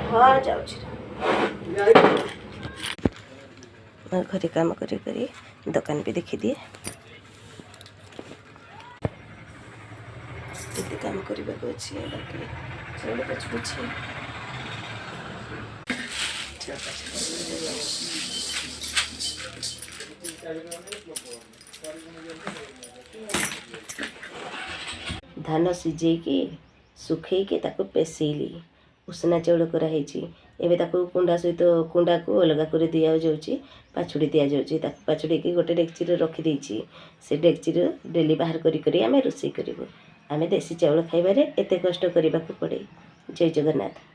घर जाऊँ घरे काम करी दुकान भी देखी दिए केते काम करने को अच्छी बाकी सब पछुछे धान सिझेकी सुखेकी ताको पेसेली उसना चाउल कराई एबे ताको कुंडा सहित कुंडा को अलग कर दिया जाउची पाछुड़ी दिया जाउची ताको पाछुड़ी की गोटे डेक्ची रे रखी देइची से डेक्ची रे डेली बाहर करी आमे रोषेई करिवु आमे देसी चाउल खाइबारे एते कष्ट करबा को पड़े। जय जगन्नाथ।